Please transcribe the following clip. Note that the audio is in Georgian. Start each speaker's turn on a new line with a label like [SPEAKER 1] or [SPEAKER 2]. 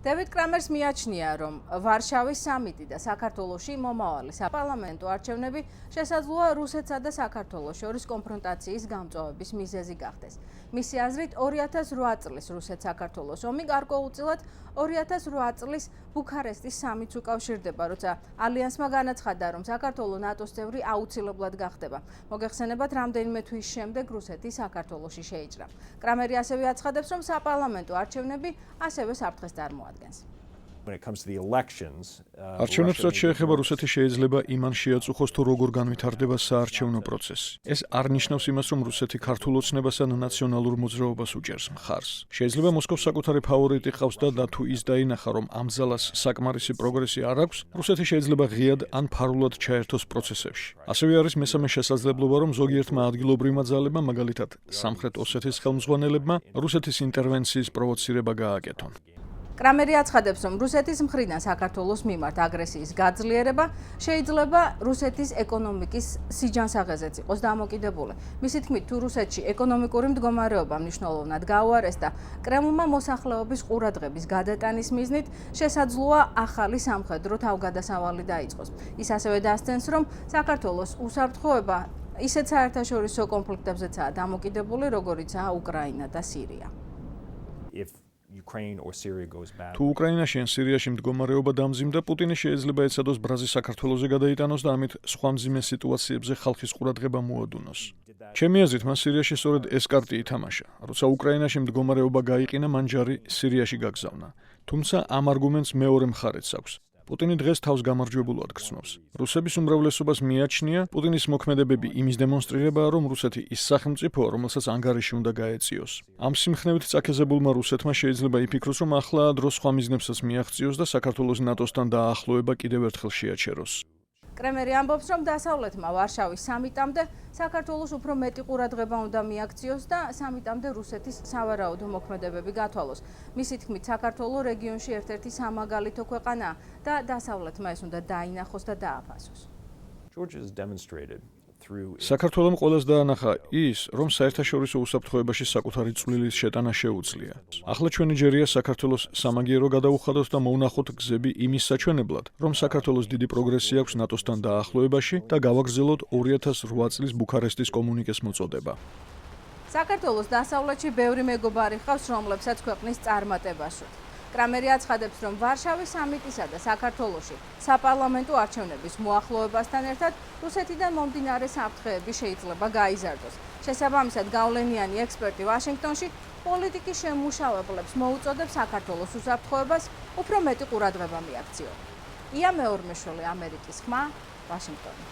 [SPEAKER 1] დევიდ კრამერს მიაჩნია, რომ ვარშავის სამიტი და საქართველოში მომავალი საპარლამენტო არჩევნები შესაძლოა რუსეთსა და საქართველოს შორის კონფრონტაციის გამწვავების მიზეზი გახდეს. მისი აზრით 2008 წლის რუსეთ-საქართველოს ომი გარკვეულწილად 2008 წლის ბუქარესტის სამიტს უკავშირდება, როცა ალიანსმა განაცხადა, რომ საქართველო ნატოს წევრი აუცილებლად გახდება. მოგეხსენებათ, რამდენიმე თვის შემდეგ რუსეთი საქართველოში შეიჭრა. კრამერი ასევე აცხადებს, რომ საპარლამენტო არჩევნები ასევე საფრთხეს წარმოადგენს.
[SPEAKER 2] არჩევნებს რაც შეეხება რუსეთი შეიძლება იმან შეაწუხოს თუ როგორ განვითარდება საარჩევნო პროცესი. ეს არ ნიშნავს იმას, რომ რუსეთი ქართულ ოცნებას ან ნაციონალურ მოძრაობას უჭერს მხარს. შეიძლება მოსკოვს საკუთარი ფავორიტი ყავს და თუ ის დაინახა, რომ ამ ძალას საკმარისი პროგრესი არ აქვს, რუსეთი შეიძლება ღიად ან ფარულად ჩაერთოს პროცესებში. ასევე არის მესამე შესაძლებლობა, რომ ზოგიერთმა ადგილობრივმა ძალებმა, მაგალითად სამხრეთ ოსეთის ხელმძღვანელებმა, რუსეთის ინტერვენციის პროვოცირება გააკეთონ.
[SPEAKER 1] კრამერი აცხადებს, რომ რუსეთის მხრიდან საქართველოს მიმართ აგრესიის გაძლიერება შეიძლება რუსეთის ეკონომიკის სიჯანსაღეზეც იყოს დამოკიდებული. მისი თქმით, თუ რუსეთში ეკონომიკური მდგომარეობა მნიშვნელოვნად გაუარესდა, კრემლმა მოსახლეობის ყურადღების გადატანის მიზნით შესაძლოა ახალი სამხედრო თავგადასავალი დაიწყოს. ის ასევე დასცენს, რომ საქართველოს უსაფრთხოება ისეთ საერთაშორისო კონფლიქტებზეცაა დამოკიდებული, როგორიცაა უკრაინა და სირია.
[SPEAKER 2] თუ უკრაინაში ან სირიაში მდგომარეობა დამძიმდა, პუტინი შეიძლება ეცადოს ბრაზი საქართველოზე გადაიტანოს და ამით სხვა მძიმე სიტუაციებზე ხალხის ყურადღება მოადუნოს. ჩემი აზრით, მას სირიაში სწორედ ეს კარტი ითამაშა. როცა უკრაინაში მდგომარეობა გაიყინა, მან ჯარი სირიაში გაგზავნა. თუმცა ამ არგუმენტს მეორე მხარეც აქვს. პუტინი დღეს თავს გამარჯვებულად გრძნობს. რუსების უმრავლესობას მიაჩნია, პუტინის მოქმედებები იმის დემონსტრირებაა, რომ რუსეთი ის სახელმწიფოა, რომელსაც ანგარიში უნდა გაეწიოს. ამ სიმხნევით წაქეზებულმა რუსეთმა შეიძლება იფიქროს, რომ ახლა დრო სხვა მიზნებსაც მიაღწიოს და საქართველოს ნატოსთან დაახლოება კიდევ ერთხელ შეაჩეროს.
[SPEAKER 1] კრემერი ამბობს, რომ დასავლეთმა ვარშავის სამიტამდე საქართველოს უფრო მეტი ყურადღება უნდა მიაქციოს და სამიტამდე რუსეთის სავარაუდო მოქმედებები გათვალოს. მისი თქმით, საქართველო რეგიონში ერთ-ერთი სამაგალითო ქვეყანაა და დასავლეთმა ეს უნდა დაინახოს და დააფასოს.
[SPEAKER 2] საქართველომ ყველას დაანახა ის, რომ საერთაშორისო უსაფრთხოებაში საკუთარი წვლილის შეტანა შეუძლია. ახლა ჩვენი ჯერია საქართველოს სამაგიერო გადაუხადოთ და მოვნახოთ გზები იმის საჩვენებლად, რომ საქართველოს დიდი პროგრესი აქვს ნატოსთან დაახლოებაში და გავაგრძელოთ 2008 წლის ბუქარესტის კომუნიკეს მოწოდება.
[SPEAKER 1] საქართველოს დასავლეთში ბევრი მეგობარი ჰყავს, რომლებსაც ქვეყნის წარმატება სურთ. კრამერი აცხადებს, რომ ვარშავის სამიტისა და საქართველოში საპარლამენტო არჩევნების მოახლოებასთან ერთად რუსეთიდან მომდინარე საფრთხეები შეიძლება გაიზარდოს. შესაბამისად, გავლენიანი ექსპერტი ვაშინგტონში პოლიტიკის შემმუშავებლებს მოუწოდებს საქართველოს უსაფრთხოებას უფრო მეტი ყურადღება მიაქციონ. ია მეორმეშვილი, ამერიკის ხმა, ვაშინგტონი.